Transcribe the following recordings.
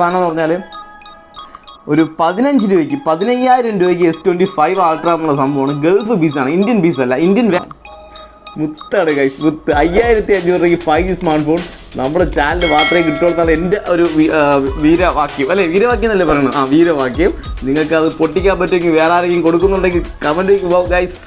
സാധനം എന്ന് പറഞ്ഞാൽ ഒരു 15 രൂപയ്ക്ക് 15,000 രൂപയ്ക്ക് S25 Ultra എന്നുള്ള സംഭവമാണ്. ഗൾഫ് പീസാണ്, ഇന്ത്യൻ പീസല്ല. ഇന്ത്യൻ മുത്താണ് ഗൈസ്, മുത്ത്. 5,500 രൂപയ്ക്ക് 5G സ്മാർട്ട് ഫോൺ നമ്മുടെ ചാനൽ മാത്രമേ കിട്ടുള്ളൂ. എൻ്റെ ഒരു വീരവാക്യം അല്ലേ, വീരവാക്യം എന്നല്ലേ പറയണം. വീരവാക്യം. നിങ്ങൾക്ക് അത് പൊട്ടിക്കാൻ പറ്റുമെങ്കിൽ വേറെ ആരെങ്കിലും കൊടുക്കുന്നുണ്ടെങ്കിൽ കമൻറ്റ് പോകാം ഗൈസ്.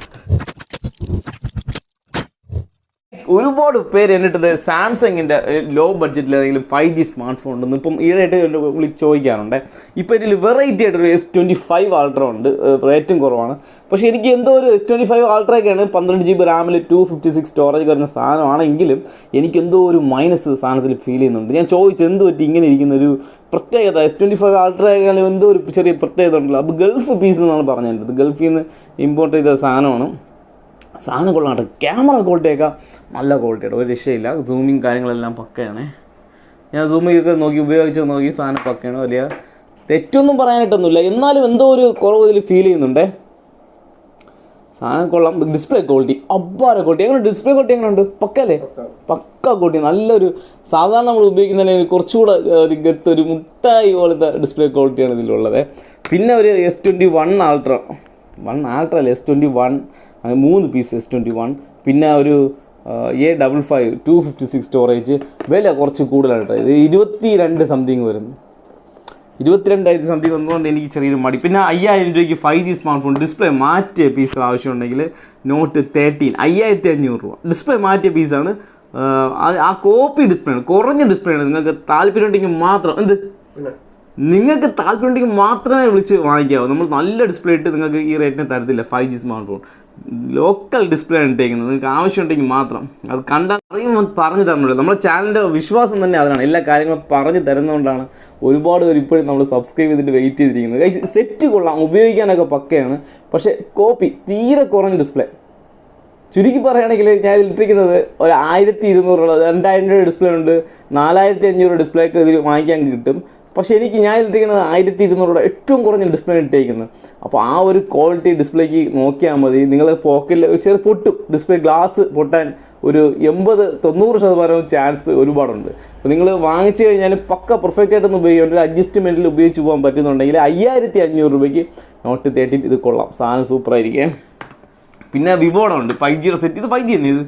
ഒരുപാട് പേര് എന്നിട്ടത് സാംസങ്ങിൻ്റെ ലോ ബഡ്ജറ്റിൽ ഏതെങ്കിലും 5G സ്മാർട്ട് ഫോൺ ഉണ്ടെന്ന് ഇപ്പം ഈടായിട്ട് വിളിച്ച് ചോദിക്കാറുണ്ട്. ഇപ്പോൾ ഇതിൽ വെറൈറ്റി ആയിട്ടൊരു S25 Ultra ഉണ്ട്, റേറ്റും കുറവാണ്. പക്ഷേ എനിക്ക് എന്തോ ഒരു S25 Ultra ഒക്കെയാണ് 12 GB റാമിൽ 256 സ്റ്റോറേജ് വരുന്ന സാധനമാണെങ്കിലും എനിക്കെന്തോ ഒരു മൈനസ് സാധനത്തിൽ ഫീൽ ചെയ്യുന്നുണ്ട്. ഞാൻ ചോദിച്ചു എന്ത് പറ്റി ഇങ്ങനെ ഇരിക്കുന്ന ഒരു പ്രത്യേകത. S25 Ultra എന്തോ ഒരു ചെറിയ പ്രത്യേകത ഉണ്ടല്ലോ. അപ്പോൾ ഗൾഫ് പീസ് എന്നാണ് പറഞ്ഞിട്ടുള്ളത്. ഗൾഫിൽ നിന്ന് ഇമ്പോർട്ട് ചെയ്ത സാധനമാണ്. സാധനം കൊള്ളാണ്ട്. ക്യാമറ ക്വാളിറ്റിയൊക്കെ നല്ല ക്വാളിറ്റിയാണ്, ഒരു രക്ഷയില്ല. സൂമിങ് കാര്യങ്ങളെല്ലാം പക്കയാണ്. ഞാൻ സൂമിങ്ങൊക്കെ ഉപയോഗിച്ച് നോക്കി, സാധനം പക്കയാണ്. വലിയ തെറ്റൊന്നും പറയാനായിട്ടൊന്നുമില്ല, എന്നാലും എന്തോ ഒരു കുറവ് ഇതിൽ ഫീൽ ചെയ്യുന്നുണ്ട്. സാധനം കൊള്ളാം. ഡിസ്പ്ലേ ക്വാളിറ്റി അബ്ബാര ക്വാളിറ്റി. എങ്ങനെ ഡിസ്പ്ലേ ക്വാളിറ്റി എങ്ങനെയുണ്ട്? പക്കല്ലേ? പക്ക ക്വാളിറ്റി. നല്ലൊരു സാധാരണ നമ്മൾ ഉപയോഗിക്കുന്നതിന് കുറച്ചുകൂടെ ഒരു ഗത്ത്, ഒരു മുട്ടായി പോലത്തെ ഡിസ്പ്ലേ ക്വാളിറ്റിയാണ് ഇതിലുള്ളത്. പിന്നെ ഒരു S21 Ultra അല്ല, S21 3 പീസ് S21. പിന്നെ ഒരു A55 256 സ്റ്റോറേജ്. വില കുറച്ച് കൂടുതലാണ് കേട്ടോ. ഇത് 22 സംതിങ് വരുന്നു. 22,000 സംതിങ് വന്നുകൊണ്ട് എനിക്ക് ചെറിയൊരു മടി. പിന്നെ 5,000 രൂപയ്ക്ക് 5G സ്മാർട്ട് ഫോൺ ഡിസ്പ്ലേ മാറ്റിയ പീസ് ആവശ്യമുണ്ടെങ്കിൽ Note 13 5,500 രൂപ. ഡിസ്പ്ലേ മാറ്റിയ പീസാണ്. ആ കോപ്പി ഡിസ്പ്ലേ ആണ്, കുറഞ്ഞ ഡിസ്പ്ലേ ആണ്. നിങ്ങൾക്ക് താല്പര്യമുണ്ടെങ്കിൽ മാത്രം മാത്രമേ വിളിച്ച് വാങ്ങിക്കാവൂ. നമ്മൾ നല്ല ഡിസ്പ്ലേ ഇട്ട് നിങ്ങൾക്ക് ഈ റേറ്റിന് തരത്തില്ല 5G smart phone. Local display ആണ് ഇട്ടേക്കുന്നത്. നിങ്ങൾക്ക് ആവശ്യമുണ്ടെങ്കിൽ മാത്രം അത് കണ്ടാൽ അറിയുമ്പോൾ പറഞ്ഞു തരണമല്ലോ. നമ്മുടെ ചാനലിൻ്റെ വിശ്വാസം തന്നെ അതിനാണ്. എല്ലാ കാര്യങ്ങളും പറഞ്ഞു തരുന്നതുകൊണ്ടാണ് ഒരുപാട് പേര് ഇപ്പോഴും നമ്മൾ സബ്സ്ക്രൈബ് ചെയ്തിട്ട് വെയിറ്റ് ചെയ്തിരിക്കുന്നത്. സെറ്റ് കൊള്ളാം, ഉപയോഗിക്കാനൊക്കെ പക്കയാണ്. പക്ഷേ കോപ്പി തീരെ കുറഞ്ഞ ഡിസ്പ്ലേ. ചുരുക്കി പറയുകയാണെങ്കിൽ ഞാൻ ഇട്ടിരിക്കുന്നത് ഒരു 1,200 2,000 രൂപ ഡിസ്പ്ലേ ഉണ്ട്, 4,500 ഡിസ്പ്ലേ ഒക്കെ ഇതിൽ വാങ്ങിക്കാൻ കിട്ടും. പക്ഷേ ഞാൻ ഇട്ടിരിക്കുന്നത് 1,200 ഏറ്റവും കുറഞ്ഞ ഡിസ്പ്ലേ ഇട്ടേക്കുന്നത്. അപ്പോൾ ആ ഒരു ക്വാളിറ്റി ഡിസ്പ്ലേക്ക് നോക്കിയാൽ മതി. നിങ്ങൾ പോക്കറ്റിൽ ചെറിയ പൊട്ടും, ഡിസ്പ്ലേ ഗ്ലാസ് പൊട്ടാൻ ഒരു 80-90% ചാൻസ് ഒരുപാടുണ്ട്. അപ്പോൾ നിങ്ങൾ വാങ്ങിച്ചു കഴിഞ്ഞാൽ പക്ക പെർഫെക്റ്റ് ആയിട്ടൊന്ന് ഉപയോഗിക്കാം. ഒരു അഡ്ജസ്റ്റ്മെൻറ്റിൽ ഉപയോഗിച്ച് പോകാൻ പറ്റുന്നുണ്ടെങ്കിൽ 5,500 രൂപയ്ക്ക് Note 13 ഇത് കൊള്ളാം. സാധനം സൂപ്പറായിരിക്കും. പിന്നെ വിവോയുടെ ഉണ്ട് 5G സെറ്റ്. ഇത് 5G തന്നെ. ഇത്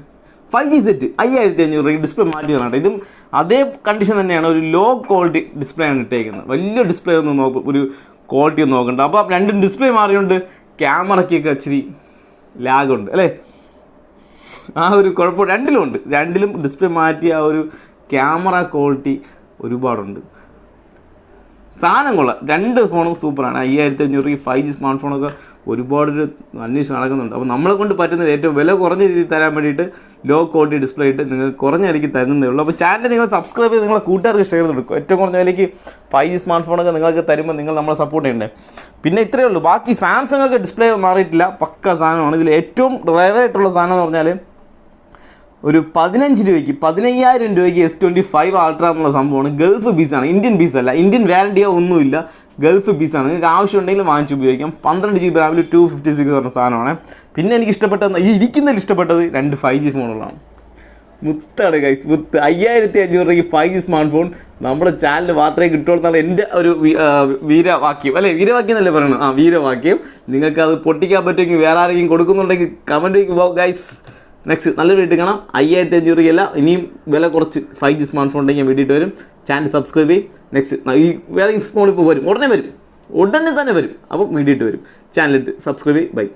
5G സെറ്റ് 5,500 രൂപയ്ക്ക് ഡിസ്പ്ലേ മാറ്റി തരാണ്ട്. ഇതും അതേ കണ്ടീഷൻ തന്നെയാണ്. ഒരു ലോ ക്വാളിറ്റി ഡിസ്പ്ലേ ആണ് ഇട്ടേക്കുന്നത്. വലിയ ഡിസ്പ്ലേ ഒന്നും ഒരു ക്വാളിറ്റി ഒന്നും നോക്കണ്ട. അപ്പോൾ രണ്ടും ഡിസ്പ്ലേ മാറിയുണ്ട്. ക്യാമറയ്ക്കൊക്കെ ഇച്ചിരി ലാഗുണ്ട് അല്ലേ, ആ ഒരു കുഴപ്പം രണ്ടിലും ഡിസ്പ്ലേ മാറ്റിയ ആ ഒരു ക്യാമറ ക്വാളിറ്റി ഒരുപാടുണ്ട്. സാധനം കൊള്ളാം. 2 ഫോണും സൂപ്പറാണ്. 5,500 രൂപയ്ക്ക് 5G സ്മാർട്ട് ഫോണൊക്കെ ഒരുപാടൊരു അന്വേഷണം നടക്കുന്നുണ്ട്. അപ്പോൾ നമ്മളെ കൊണ്ട് പറ്റുന്നത് ഏറ്റവും വില കുറഞ്ഞ രീതിയിൽ തരാൻ വേണ്ടിയിട്ട് ലോ ക്വാളിറ്റി ഡിസ്പ്ലേ ഇട്ട് നിങ്ങൾക്ക് കുറഞ്ഞ വിലയ്ക്ക് തരുന്നതേ ഉള്ളൂ. അപ്പോൾ ചാനൽ നിങ്ങൾ സബ്സ്ക്രൈബ് ചെയ്ത് നിങ്ങളെ കൂട്ടുകാർക്ക് ഷെയർ ചെയ്ത് കൊടുക്കും. ഏറ്റവും കുറഞ്ഞ വിലയ്ക്ക് 5G സ്മാർട്ട് ഫോണൊക്കെ നിങ്ങൾക്ക് തരുമ്പോൾ നിങ്ങൾ നമ്മളെ സപ്പോർട്ട് ചെയ്യണ്ടേ. പിന്നെ ഇത്രയേ ഉള്ളൂ. ബാക്കി സാംസങ് ഒക്കെ ഡിസ്പ്ലേ മാറിയിട്ടില്ല, പക്ക സാധനമാണ്. ഇതിൽ ഏറ്റവും റെയർ ആയിട്ടുള്ള സാധനം എന്ന് പറഞ്ഞാൽ ഒരു 15 രൂപയ്ക്ക് 15,000 രൂപയ്ക്ക് S25 Ultra എന്നുള്ള സംഭവമാണ്. ഗൾഫ് പീസാണ്, ഇന്ത്യൻ പീസല്ല. ഇന്ത്യൻ വാറണ്ടിയോ ഒന്നുമില്ല, ഗൾഫ് പീസാണ്. നിങ്ങൾക്ക് ആവശ്യമുണ്ടെങ്കിൽ വാങ്ങിച്ച് ഉപയോഗിക്കാം. 12 GB റാമിൽ 256 പറഞ്ഞ സാധനമാണ്. പിന്നെ എനിക്ക് ഇഷ്ടപ്പെട്ടത്, ഈ ഇരിക്കുന്നതിൽ ഇഷ്ടപ്പെട്ടത് 2 5G ഫോണുകളാണ്. മുത്താണ് ഗൈസ്, മുത്ത്. 5,500 രൂപയ്ക്ക് 5G സ്മാർട്ട് ഫോൺ നമ്മുടെ ചാനൽ മാത്രമേ കിട്ടുള്ളൂ. എൻ്റെ ഒരു വീരവാക്യം അല്ലേ, വീരവാക്യം എന്നല്ലേ പറയണം. വീരവാക്യം. നിങ്ങൾക്ക് അത് പൊട്ടിക്കാൻ പറ്റുമെങ്കിൽ വേറെ ആരെങ്കിലും കൊടുക്കുന്നുണ്ടെങ്കിൽ കമൻറ്റ് പോകാം ഗൈസ്. നെക്സ്റ്റ് നല്ലൊരു വീട്ടിൽ കാണാം. 5,500 രൂപയല്ല, ഇനിയും വില കുറച്ച് 5G സ്മാർട്ട് ഫോൺ ഉണ്ടെങ്കിൽ ഞാൻ വേണ്ടിയിട്ട് വരും. ചാനൽ സബ്സ്ക്രൈബ് ചെയ്യും. നെക്സ്റ്റ് ഈ വേറെ ഫോൺ ഇപ്പോൾ വരും, ഉടനെ തന്നെ വരും. അപ്പം വേണ്ടിയിട്ട് വരും. ചാനലിട്ട് സബ്സ്ക്രൈബ് ചെയ്യും. ബൈ.